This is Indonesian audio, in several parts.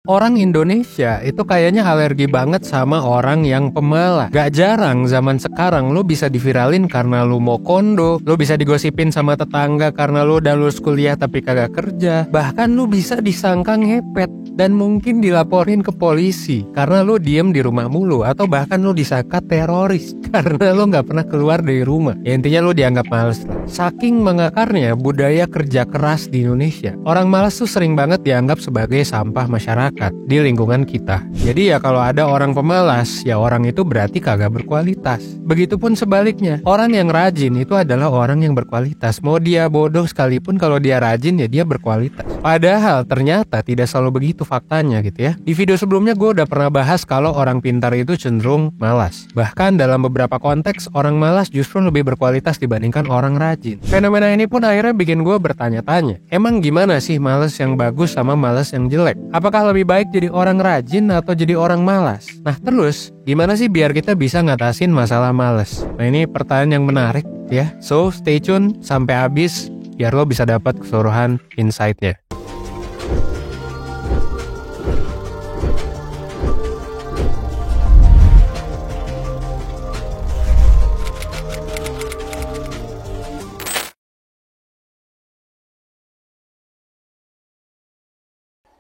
Orang Indonesia itu kayaknya alergi banget sama orang yang pemalas. Gak jarang zaman sekarang lo bisa diviralin karena lo mau kondo, lo bisa digosipin sama tetangga karena lo udah lulus kuliah tapi kagak kerja. Bahkan lo bisa disangka ngepet dan mungkin dilaporin ke polisi karena lo diem di rumah mulu, atau bahkan lo disangka teroris karena lo gak pernah keluar dari rumah. Ya intinya lo dianggap males lah. Saking mengakarnya budaya kerja keras di Indonesia, orang malas tuh sering banget dianggap sebagai sampah masyarakat di lingkungan kita. Jadi ya kalau ada orang pemalas, ya orang itu berarti kagak berkualitas. Begitupun sebaliknya, orang yang rajin itu adalah orang yang berkualitas. Mau dia bodoh sekalipun, kalau dia rajin ya dia berkualitas. Padahal ternyata tidak selalu begitu faktanya gitu ya. Di video sebelumnya gue udah pernah bahas kalau orang pintar itu cenderung malas. Bahkan dalam beberapa konteks, orang malas justru lebih berkualitas dibandingkan orang rajin. Fenomena ini pun akhirnya bikin gue bertanya-tanya, emang gimana sih malas yang bagus sama malas yang jelek? Apakah lebih baik jadi orang rajin atau jadi orang malas? Nah terus, gimana sih biar kita bisa ngatasin masalah malas? Nah ini pertanyaan yang menarik ya. So stay tune sampai habis biar lo bisa dapat keseluruhan insight-nya.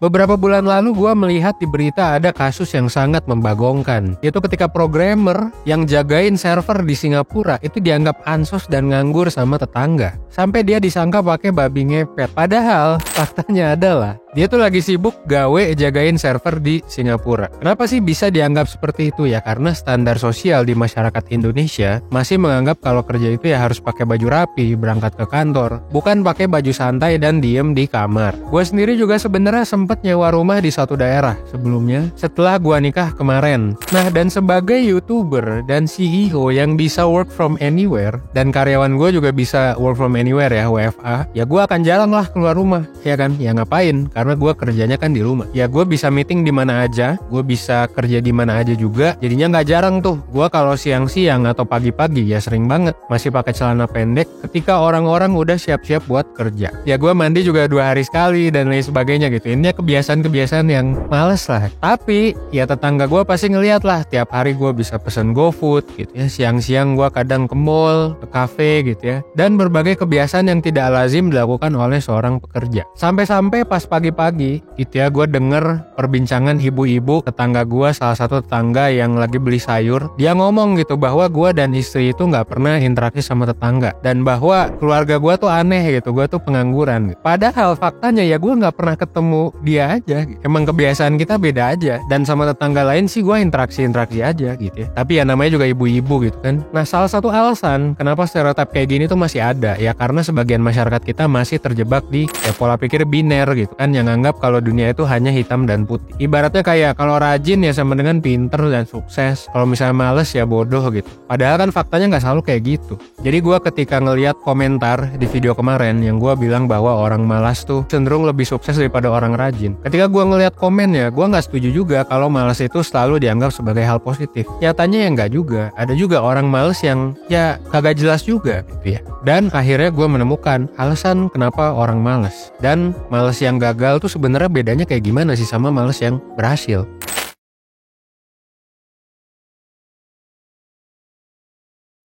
Beberapa bulan lalu gue melihat di berita ada kasus yang sangat membagongkan. Yaitu ketika programmer yang jagain server di Singapura itu dianggap ansos dan nganggur sama tetangga. Sampai dia disangka pakai babi ngepet. Padahal faktanya adalah dia tuh lagi sibuk gawe jagain server di Singapura. Kenapa sih bisa dianggap seperti itu ya? Karena standar sosial di masyarakat Indonesia masih menganggap kalau kerja itu ya harus pakai baju rapi, berangkat ke kantor, bukan pakai baju santai dan diem di kamar. Gue sendiri juga sebenarnya sempat nyewa rumah di satu daerah sebelumnya setelah gua nikah kemarin. Nah, dan sebagai YouTuber dan CEO yang bisa work from anywhere, dan karyawan gue juga bisa work from anywhere ya, WFA, ya gue akan jarang lah keluar rumah, ya kan? Ya ngapain? Karena gue kerjanya kan di rumah. Ya gue bisa meeting di mana aja, gue bisa kerja di mana aja juga. Jadinya nggak jarang tuh gue kalau siang-siang atau pagi-pagi ya sering banget masih pakai celana pendek ketika orang-orang udah siap-siap buat kerja. Ya gue mandi juga 2 hari sekali dan lain sebagainya gitu. Ini kebiasaan-kebiasaan yang males lah. Tapi ya tetangga gue pasti ngeliat lah, tiap hari gue bisa pesen GoFood gitu ya. Siang-siang gue kadang ke mall, ke cafe gitu ya. Dan berbagai kebiasaan yang tidak lazim dilakukan oleh seorang pekerja. Sampai-sampai pas pagi-pagi gitu ya, gue denger perbincangan ibu-ibu tetangga gue, salah satu tetangga yang lagi beli sayur. Dia ngomong gitu bahwa gue dan istri itu gak pernah interaksi sama tetangga. Dan bahwa keluarga gue tuh aneh gitu, gue tuh pengangguran gitu. Padahal faktanya ya gue gak pernah ketemu dia aja. Emang kebiasaan kita beda aja. Dan sama tetangga lain sih gue interaksi aja gitu ya. Tapi ya namanya juga ibu-ibu gitu kan. Nah salah satu alasan kenapa stereotip kayak gini tuh masih ada ya, karena sebagian masyarakat kita masih terjebak di ya pola pikir biner gitu kan, yang anggap kalau dunia itu hanya hitam dan putih. Ibaratnya kayak kalau rajin ya sama dengan pinter dan sukses, kalau misalnya males ya bodoh gitu. Padahal kan faktanya gak selalu kayak gitu. Jadi gue ketika ngelihat komentar di video kemarin yang gue bilang bahwa orang malas tuh cenderung lebih sukses daripada orang rajin, ketika gue ngelihat komennya, gue nggak setuju juga kalau malas itu selalu dianggap sebagai hal positif. Nyatanya ya nggak juga. Ada juga orang malas yang ya kagak jelas juga gitu ya. Dan akhirnya gue menemukan alasan kenapa orang malas. Dan malas yang gagal tuh sebenarnya bedanya kayak gimana sih sama malas yang berhasil.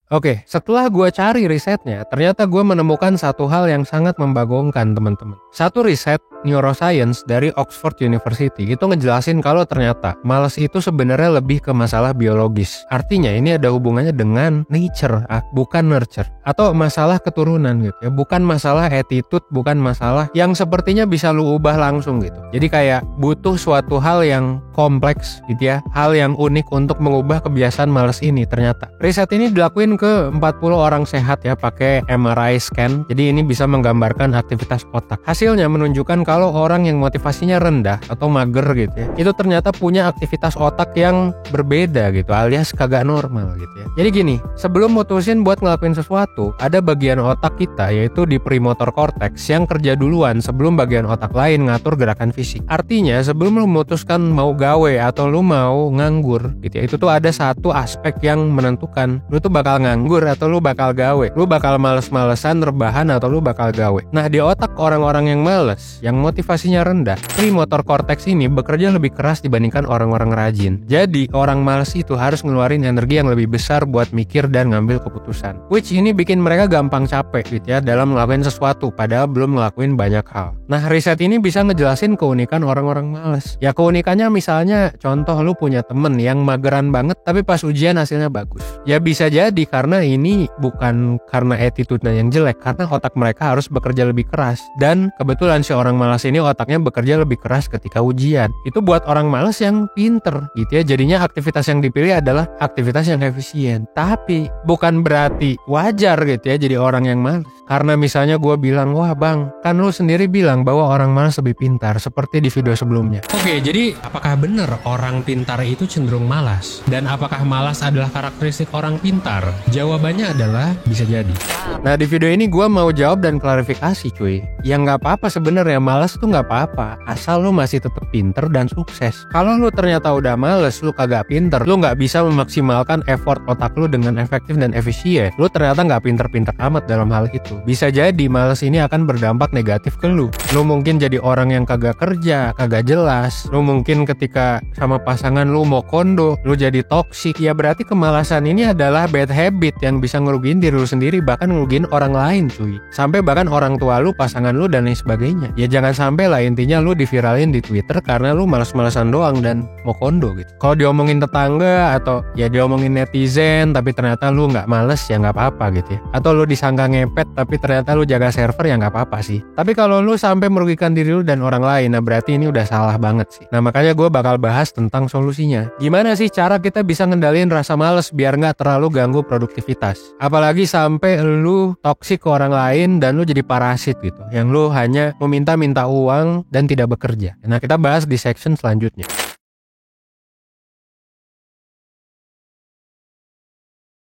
Oke, setelah gue cari risetnya, ternyata gue menemukan satu hal yang sangat membagongkan teman-teman. Satu riset neuroscience dari Oxford University itu ngejelasin kalau ternyata malas itu sebenarnya lebih ke masalah biologis. Artinya ini ada hubungannya dengan nature, bukan nurture. Atau masalah keturunan gitu ya, bukan masalah attitude, bukan masalah yang sepertinya bisa lu ubah langsung gitu. Jadi kayak butuh suatu hal yang kompleks gitu ya, hal yang unik untuk mengubah kebiasaan malas ini ternyata. Riset ini dilakuin ke 40 orang sehat ya, pakai MRI scan. Jadi ini bisa menggambarkan aktivitas otak. Hasilnya menunjukkan kalau orang yang motivasinya rendah atau mager gitu ya, itu ternyata punya aktivitas otak yang berbeda gitu, alias kagak normal gitu ya. Jadi gini, sebelum mutusin buat ngelakuin sesuatu, ada bagian otak kita yaitu di premotor cortex yang kerja duluan sebelum bagian otak lain ngatur gerakan fisik. Artinya sebelum lu memutuskan mau gawe atau lu mau nganggur gitu ya, itu tuh ada satu aspek yang menentukan lu tuh bakal nganggur atau lu bakal gawe. Lu bakal males-malesan, rebahan, atau lu bakal gawe. Nah, di otak orang-orang yang males, yang motivasinya rendah, premotor cortex ini bekerja lebih keras dibandingkan orang-orang rajin. Jadi, orang males itu harus ngeluarin energi yang lebih besar buat mikir dan ngambil keputusan. Which ini bikin mereka gampang capek gitu ya dalam ngelakuin sesuatu padahal belum ngelakuin banyak hal. Nah, riset ini bisa ngejelasin keunikan orang-orang males. Ya, keunikannya misalnya contoh lu punya temen yang mageran banget tapi pas ujian hasilnya bagus. Ya bisa jadi karena ini bukan karena attitude-nya yang jelek, karena otak mereka harus bekerja lebih keras. Dan kebetulan si orang malas ini otaknya bekerja lebih keras ketika ujian. Itu buat orang malas yang pinter gitu ya. Jadinya aktivitas yang dipilih adalah aktivitas yang efisien. Tapi bukan berarti wajar gitu ya jadi orang yang malas. Karena misalnya gue bilang, wah bang, kan lu sendiri bilang bahwa orang malas lebih pintar, seperti di video sebelumnya. Oke, jadi apakah benar orang pintar itu cenderung malas? Dan apakah malas adalah karakteristik orang pintar? Jawabannya adalah bisa jadi. Nah, di video ini gue mau jawab dan klarifikasi cuy. Ya nggak apa-apa sebenarnya, malas tuh nggak apa-apa, asal lu masih tetap pinter dan sukses. Kalau lu ternyata udah malas, lu kagak pinter, lu nggak bisa memaksimalkan effort otak lu dengan efektif dan efisien, lu ternyata nggak pinter-pinter amat dalam hal itu. Bisa jadi malas ini akan berdampak negatif ke lu. Lu mungkin jadi orang yang kagak kerja, kagak jelas. Lu mungkin ketika sama pasangan lu mau kondo, lu jadi toksik. Ya berarti kemalasan ini adalah bad habit yang bisa ngerugiin diri lu sendiri, bahkan ngerugiin orang lain cuy. Sampai bahkan orang tua lu, pasangan lu, dan lain sebagainya. Ya jangan sampai lah intinya lu diviralin di Twitter karena lu malas-malasan doang dan mau kondo gitu. Kalau diomongin tetangga atau ya diomongin netizen tapi ternyata lu nggak males, ya nggak apa-apa gitu ya. Atau lu disangka ngepet tapi ternyata lu jaga server, ya nggak apa-apa sih. Tapi kalau lu sampai merugikan diri lu dan orang lain, nah berarti ini udah salah banget sih. Nah makanya gue bakal bahas tentang solusinya. Gimana sih cara kita bisa ngendalin rasa males biar nggak terlalu ganggu produktivitas? Apalagi sampai lu toksik ke orang lain dan lu jadi parasit gitu, yang lu hanya meminta-minta uang dan tidak bekerja. Nah kita bahas di section selanjutnya.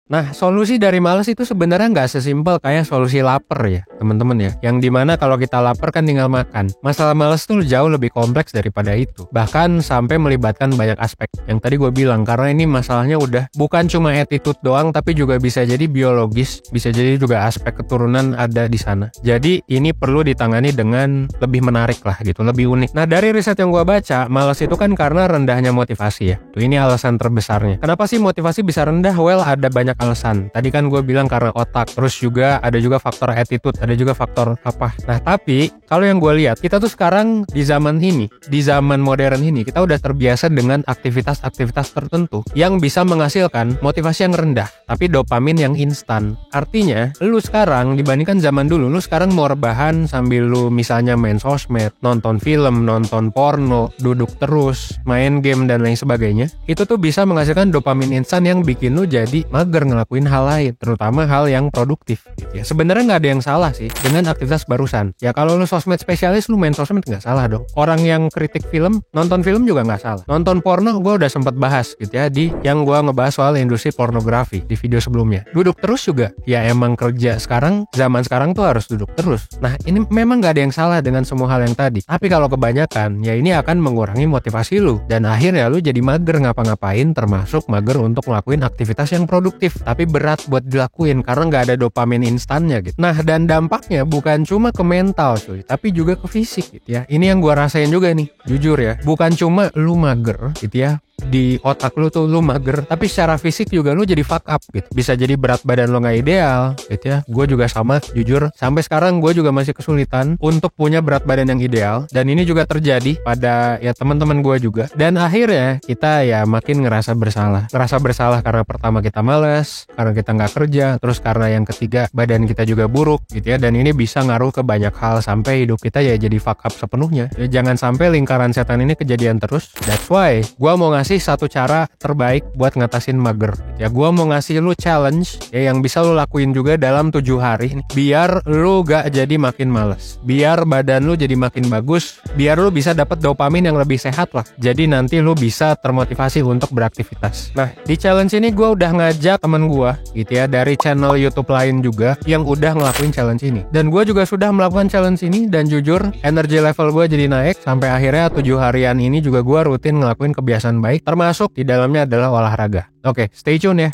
Nah, solusi dari malas itu sebenarnya nggak sesimpel kayak solusi lapar ya, teman-teman ya. Yang dimana kalau kita lapar kan tinggal makan. Masalah malas tuh jauh lebih kompleks daripada itu. Bahkan sampai melibatkan banyak aspek. Yang tadi gue bilang, karena ini masalahnya udah bukan cuma attitude doang, tapi juga bisa jadi biologis, bisa jadi juga aspek keturunan ada di sana. Jadi ini perlu ditangani dengan lebih menarik lah gitu, lebih unik. Nah, dari riset yang gue baca, malas itu kan karena rendahnya motivasi ya. Tuh, ini alasan terbesarnya. Kenapa sih motivasi bisa rendah? Well, ada banyak alasan. Tadi kan gue bilang karena otak, terus juga ada juga faktor attitude, ada juga faktor apa. Nah, tapi kalau yang gue lihat, kita tuh sekarang di zaman ini, di zaman modern ini, kita udah terbiasa dengan aktivitas-aktivitas tertentu yang bisa menghasilkan motivasi yang rendah, tapi dopamin yang instan. Artinya, lu sekarang dibandingkan zaman dulu, lu sekarang mau rebahan sambil lu misalnya main sosmed, nonton film, nonton porno, duduk terus, main game dan lain sebagainya, itu tuh bisa menghasilkan dopamin instan yang bikin lu jadi mager ngelakuin hal lain, terutama hal yang produktif gitu ya. Sebenarnya nggak ada yang salah sih dengan aktivitas barusan. Ya kalau lu sosmed spesialis, lu main sosmed nggak salah dong. Orang yang kritik film, nonton film juga nggak salah. Nonton porno gue udah sempat bahas gitu ya di yang gue ngebahas soal industri pornografi di video sebelumnya. Duduk terus juga, ya emang kerja sekarang, zaman sekarang tuh harus duduk terus. Nah ini memang nggak ada yang salah dengan semua hal yang tadi. Tapi kalau kebanyakan, ya ini akan mengurangi motivasi lu dan akhirnya lu jadi mager ngapa-ngapain, termasuk mager untuk ngelakuin aktivitas yang produktif tapi berat buat dilakuin karena nggak ada dopamin instannya gitu. Nah dan dampaknya bukan cuma ke mental cuy, tapi juga ke fisik gitu ya. Ini yang gua rasain juga nih, jujur ya. Bukan cuma lu mager gitu ya, di otak lu tuh lu mager, tapi secara fisik juga lu jadi fuck up gitu. Bisa jadi berat badan lu nggak ideal gitu ya. Gue juga sama, jujur sampai sekarang gue juga masih kesulitan untuk punya berat badan yang ideal, dan ini juga terjadi pada ya teman-teman gue juga. Dan akhirnya kita ya makin ngerasa bersalah karena pertama kita malas, karena kita nggak kerja, terus karena yang ketiga badan kita juga buruk gitu ya. Dan ini bisa ngaruh ke banyak hal sampai hidup kita ya jadi fuck up sepenuhnya ya. Jangan sampai lingkaran setan ini kejadian terus. That's why gue mau ngasih satu cara terbaik buat ngatasin mager ya. Gue mau ngasih lu challenge ya yang bisa lu lakuin juga dalam 7 hari nih, biar lu gak jadi makin males, biar badan lu jadi makin bagus, biar lu bisa dapat dopamin yang lebih sehat lah. Jadi nanti lu bisa termotivasi untuk beraktivitas. Nah di challenge ini gue udah ngajak temen gue gitu ya dari channel YouTube lain juga yang udah ngelakuin challenge ini, dan gue juga sudah melakukan challenge ini, dan jujur energi level gue jadi naik sampai akhirnya 7 harian ini juga gue rutin ngelakuin kebiasaan baik, termasuk di dalamnya adalah olahraga. Oke, stay tune ya.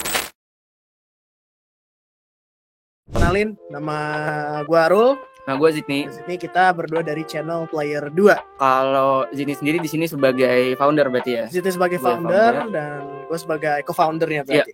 Kenalin, nama gue Arul. Nah, gue Zidni. Di sini kita berdua dari channel Player 2. Kalau Zidni sendiri di sini sebagai founder berarti ya? Di sini sebagai founder dan gue sebagai co-foundernya berarti.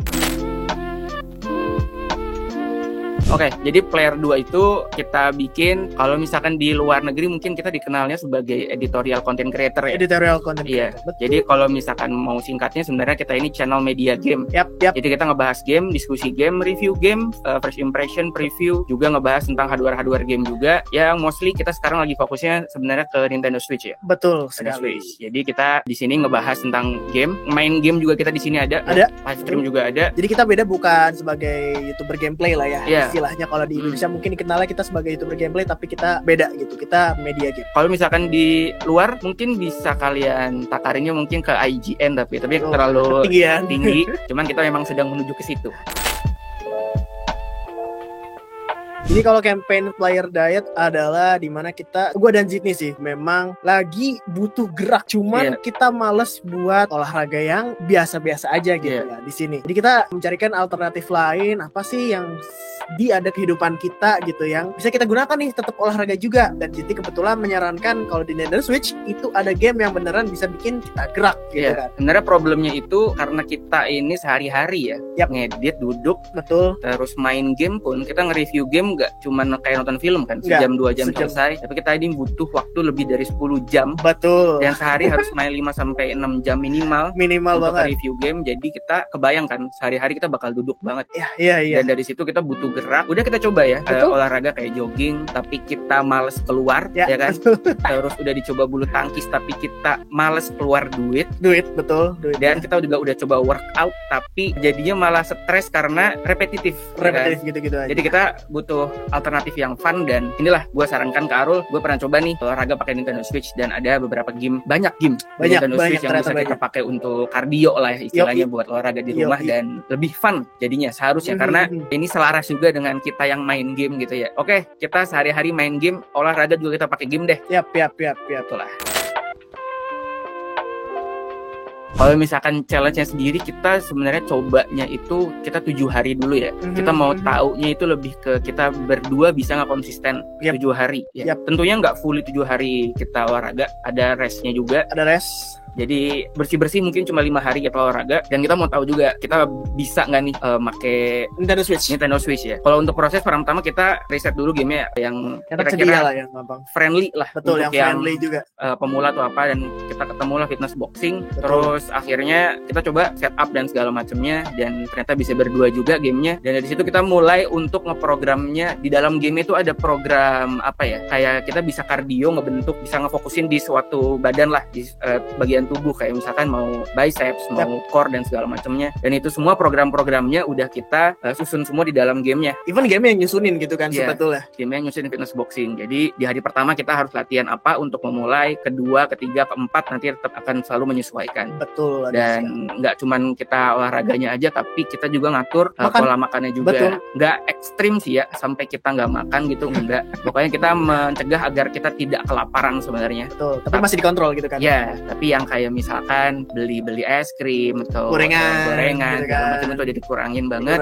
Oke, jadi Player 2 itu kita bikin, kalau misalkan di luar negeri mungkin kita dikenalnya sebagai editorial content creator ya. Editorial content Iya. creator. Betul. Jadi kalau misalkan mau singkatnya sebenarnya kita ini channel media game. Yap. Jadi kita ngebahas game, diskusi game, review game, first impression, preview, juga ngebahas tentang hardware game juga. Yang mostly kita sekarang lagi fokusnya sebenarnya ke Nintendo Switch ya. Betul Nintendo sekali. Switch. Jadi kita di sini ngebahas tentang game, main game juga kita di sini ada. Ada. Live stream juga ada. Jadi kita beda bukan sebagai YouTuber gameplay lah ya. Iya. Istilahnya kalau di Indonesia mungkin dikenalnya kita sebagai YouTuber gameplay, tapi kita beda gitu. Kita media game. Kalau misalkan di luar mungkin bisa kalian takarinnya mungkin ke IGN tapi terlalu Ketinggian. tinggi. Cuman kita memang sedang menuju ke situ. Jadi kalau campaign Player Diet adalah dimana gue dan Zidni sih memang lagi butuh gerak, cuman kita males buat olahraga yang biasa-biasa aja gitu ya di sini. Jadi kita mencarikan alternatif lain, apa sih yang ada kehidupan kita gitu yang bisa kita gunakan nih tetap olahraga juga. Dan Zidni kebetulan menyarankan kalau di Nintendo Switch itu ada game yang beneran bisa bikin kita gerak gitu kan. Sebenarnya problemnya itu karena kita ini sehari-hari ya ngedit, duduk, betul. Terus main game pun kita nge-review game nggak cuman kayak nonton film kan, sejam 2 jam selesai, tapi kita ini butuh waktu lebih dari 10 jam. Betul. Dan sehari harus main 5-6 jam minimal untuk banget review game. Jadi kita kebayangkan sehari-hari kita bakal duduk banget. Iya. Dan dari situ kita butuh gerak. Udah kita coba ya olahraga kayak jogging, tapi kita males keluar ya kan. Terus udah dicoba bulu tangkis tapi kita males keluar duit, betul. Dan kita juga udah coba workout tapi jadinya malah stres karena repetitif kan? Gitu-gitu aja. Jadi kita butuh alternatif yang fun, dan inilah gue sarankan ke Arul. Gue pernah coba nih olahraga pakai Nintendo Switch dan ada beberapa game, banyak Nintendo Switch yang bisa kita pakai untuk kardio lah istilahnya, buat olahraga di rumah dan lebih fun jadinya seharusnya karena ini selaras juga dengan kita yang main game gitu ya. Oke, kita sehari-hari main game, olahraga juga kita pakai game deh. Yap. Itulah. Kalau misalkan challenge-nya sendiri, kita sebenarnya cobanya itu kita 7 hari dulu ya. Kita mau taunya itu lebih ke kita berdua bisa nggak konsisten 7 hari. Ya. Tentunya nggak fully 7 hari kita olahraga, ada rest-nya juga. Ada rest. Jadi bersih-bersih mungkin cuma 5 hari kita olahraga, dan kita mau tahu juga kita bisa nggak nih make Nintendo Switch ya. Kalau untuk proses pertama kita riset dulu gamenya yang kira-kira lah yang gampang, friendly lah. Betul, yang friendly juga. Pemula atau apa, dan kita ketemu lah fitness boxing. Terus akhirnya kita coba setup dan segala macamnya, dan ternyata bisa berdua juga gamenya. Dan dari situ kita mulai untuk ngeprogramnya. Di dalam game itu ada program apa ya, kayak kita bisa kardio, ngebentuk, bisa ngefokusin di suatu badan lah, di bagian tubuh, kayak misalkan mau biceps, mau core dan segala macamnya. Dan itu semua program-programnya udah kita susun semua di dalam gamenya. Even game yang nyusunin gitu kan sebetulnya. Game yang nyusunin fitness boxing. Jadi di hari pertama kita harus latihan apa untuk memulai, kedua, ketiga, keempat nanti tetap akan selalu menyesuaikan. Betul. Dan nggak cuman kita olahraganya aja, tapi kita juga ngatur pola makannya juga. Nggak ekstrim sih ya sampai kita nggak makan gitu, enggak. Pokoknya kita mencegah agar kita tidak kelaparan sebenarnya. Betul. Tapi masih dikontrol gitu kan. Ya, tapi yang kayak misalkan beli es krim atau gorengan gitu kan, macam itu udah dikurangin banget.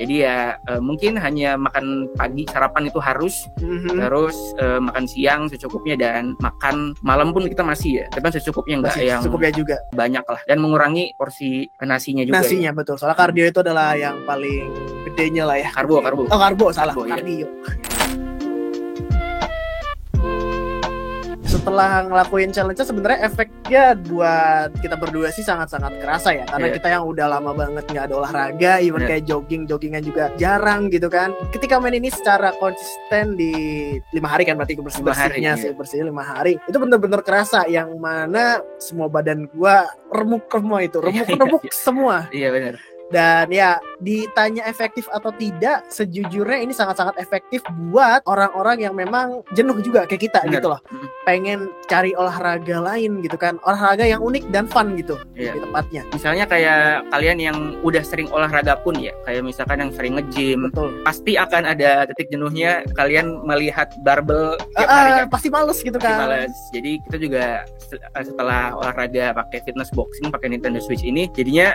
Jadi ya mungkin hanya makan pagi, sarapan itu harus, terus makan siang secukupnya, dan makan malam pun kita masih ya, tapi secukupnya, nggak yang secukupnya juga banyak lah, dan mengurangi porsi nasinya juga. Nasinya betul, soalnya kardio itu adalah yang paling gedenya lah ya. Karbo. Kardio. Setelah ngelakuin challenge-nya sebenarnya efeknya buat kita berdua sih sangat-sangat kerasa ya, karena kita yang udah lama banget nggak ada olahraga, even kayak joggingan juga jarang gitu kan. Ketika main ini secara konsisten di 5 hari kan, berarti bersihnya bersih 5 hari, itu bener-bener kerasa, yang mana semua badan gua remuk semua. Iya benar. Dan ya ditanya efektif atau tidak, sejujurnya ini sangat-sangat efektif buat orang-orang yang memang jenuh juga kayak kita gitu loh, pengen cari olahraga lain gitu kan, olahraga yang unik dan fun gitu di tempatnya. Misalnya kayak kalian yang udah sering olahraga pun ya, kayak misalkan yang sering nge-gym, pasti akan ada titik jenuhnya kalian melihat barbel tiap hari kan? Pasti males gitu kan. Jadi kita juga setelah olahraga pakai fitness boxing, pakai Nintendo Switch ini, jadinya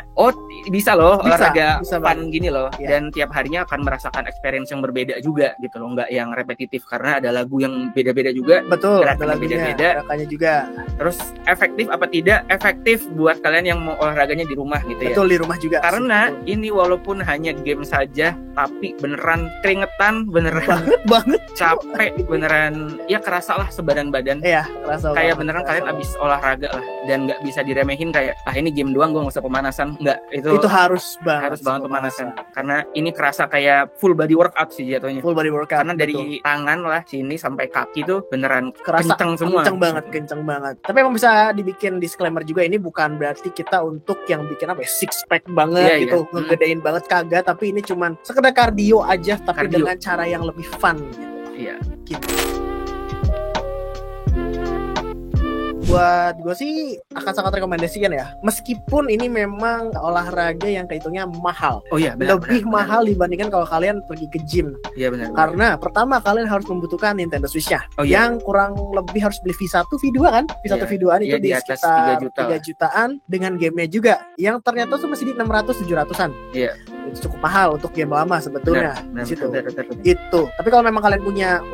bisa loh olahraga bisa fun banget. gini loh, Iya. dan tiap harinya akan merasakan experience yang berbeda juga gitu loh, nggak yang repetitif karena ada lagu yang beda-beda juga. Betul, ada Gerakannya lagunya, beda-beda. gerakannya juga. Terus efektif apa tidak? Efektif buat kalian yang mau olahraganya di rumah gitu ya. Betul, di rumah juga. Karena sih. ini walaupun hanya game saja, tapi beneran keringetan, beneran banget. capek, beneran ya kerasa lah sebadan badan. Iya, kerasa Kayak banget, beneran kerasa kalian banget. abis olahraga lah, dan nggak bisa diremehin kayak ini game doang, gue nggak usah pemanasan. Nggak, Itu harus banget pemanasan karena ini kerasa kayak full body workout sih jatuhnya. full body workout. Karena dari tangan lah sini sampai kaki tuh beneran kerasa kenceng semua. kenceng banget. Tapi emang bisa dibikin disclaimer juga, ini bukan berarti kita untuk yang bikin apa ya, six pack banget Iya, gitu, iya. ngegedein banget, kagak. Tapi ini cuman sekedar kardio aja, tapi Kardio. dengan cara yang lebih fun gitu. Iya. Buat gue sih akan sangat rekomendasikan ya, meskipun ini memang olahraga yang kehitungnya mahal, Oh iya, lebih mahal dibandingkan kalau kalian pergi ke gym. Iya benar. Karena pertama kalian harus membutuhkan Nintendo Switch-nya, Oh iya. yang kurang lebih harus beli V1, V2 kan? V1, Iya. V2an itu Iya, di di atas sekitar 3 juta 3 jutaan dengan gamenya juga, yang ternyata tuh masih di 600-700an. Iya. Itu cukup mahal untuk game lama sebetulnya. Benar, Di situ. benar. Itu. Tapi kalau memang kalian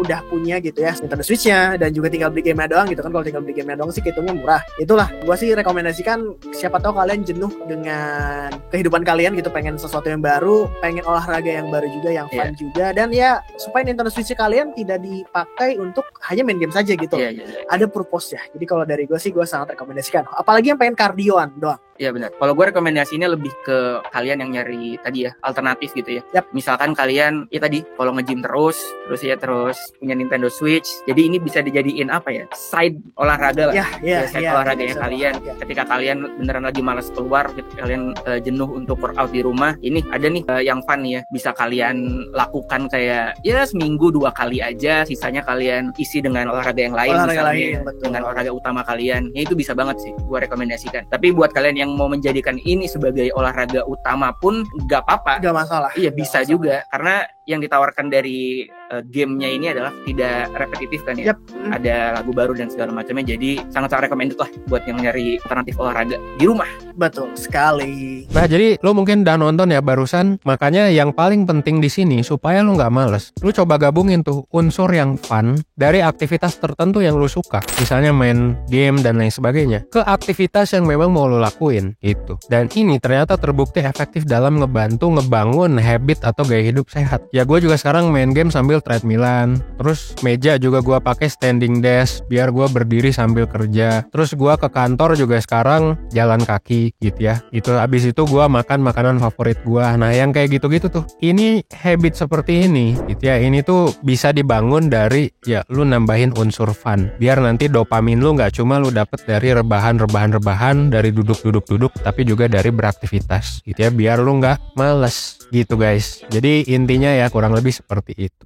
udah punya gitu ya Nintendo Switch-nya, dan juga tinggal beli game doang gitu kan, kalau tinggal beli game doang sih hitungnya murah. Itulah, gua sih rekomendasikan, siapa tahu kalian jenuh dengan kehidupan kalian gitu, pengen sesuatu yang baru, pengen olahraga yang baru juga, yang fun juga, dan ya supaya Nintendo Switch kalian tidak dipakai untuk hanya main game saja gitu. Iya, iya. Ada purpose ya. Jadi kalau dari gue sih, gue sangat rekomendasikan. Apalagi yang pengen kardioan doang. Iya benar. Kalau gue rekomendasinya lebih ke kalian yang nyari tadi ya alternatif gitu ya. Yap. Misalkan kalian ya tadi kalau nge-gym terus punya Nintendo Switch. Jadi ini bisa dijadiin apa ya? Side olahraga lah. Side olahraganya bisa kalian. olahraga. Ketika kalian beneran lagi malas keluar gitu, kalian jenuh untuk workout di rumah. Ini ada nih yang fun ya. Bisa kalian lakukan kayak ya seminggu 2 kali aja. Sisanya kalian isi dengan olahraga yang lain. Olahraga misalnya, lain, betul. dengan olahraga utama kalian. Ya itu bisa banget sih. Gue rekomendasikan. Tapi buat kalian yang mau menjadikan ini sebagai olahraga utama pun gak apa-apa. Gak masalah. Iya bisa juga, karena yang ditawarkan dari gamenya ini adalah tidak repetitif kan ya. Yap. Ada lagu baru dan segala macamnya, jadi sangat-sangat recommended lah buat yang nyari alternatif olahraga di rumah. Betul sekali. Nah, jadi lo mungkin udah nonton ya barusan, makanya yang paling penting di sini supaya lo nggak males, lo coba gabungin tuh unsur yang fun dari aktivitas tertentu yang lo suka, misalnya main game dan lain sebagainya, ke aktivitas yang memang mau lo lakuin itu. Dan ini ternyata terbukti efektif dalam ngebangun habit atau gaya hidup sehat. Ya gue juga sekarang main game sambil treadmillan, terus meja juga gue pakai standing desk biar gue berdiri sambil kerja. Terus gue ke kantor juga sekarang jalan kaki gitu ya. Itu abis itu gue makan makanan favorit gue. Nah yang kayak gitu-gitu tuh, ini habit seperti ini gitu ya. Ini tuh bisa dibangun dari ya lu nambahin unsur fun, biar nanti dopamin lu nggak cuma lu dapet dari rebahan dari duduk, tapi juga dari beraktivitas gitu ya, biar lu nggak males gitu guys. Jadi intinya ya kurang lebih seperti itu.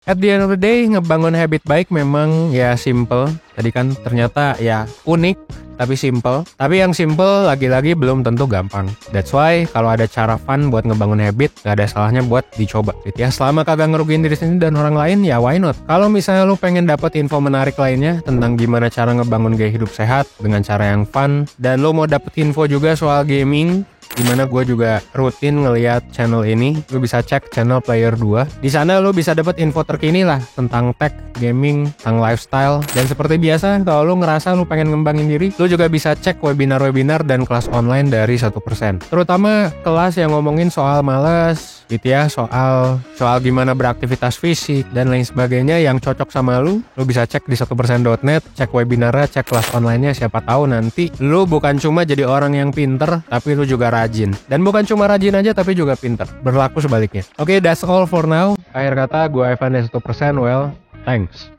At the end of the day, ngebangun habit baik memang ya simple. Tadi kan ternyata ya unik, tapi simple. Tapi yang simple lagi-lagi belum tentu gampang. That's why kalau ada cara fun buat ngebangun habit, gak ada salahnya buat dicoba gitu ya. Selama kagak ngerugiin diri sendiri dan orang lain, ya why not? Kalau misalnya lu pengen dapet info menarik lainnya tentang gimana cara ngebangun gaya hidup sehat dengan cara yang fun, dan lu mau dapet info juga soal gaming, dimana gue juga rutin ngeliat channel ini, lu bisa cek channel Player 2. Di sana lu bisa dapat info terkini lah tentang tech, gaming, tentang lifestyle. Dan seperti biasa, kalau lu ngerasa lu pengen ngembangin diri, lu juga bisa cek webinar-webinar dan kelas online dari 1%. Terutama kelas yang ngomongin soal malas gitu ya, soal gimana beraktivitas fisik dan lain sebagainya yang cocok sama lu bisa cek di 1%.net, cek webinarnya, cek kelas online-nya. Siapa tahu nanti lu bukan cuma jadi orang yang pinter, tapi lu juga rajin. Dan bukan cuma rajin aja, tapi juga pinter. Berlaku sebaliknya. Oke, that's all for now. Akhir kata, gue Evan dari 1%. Well, thanks.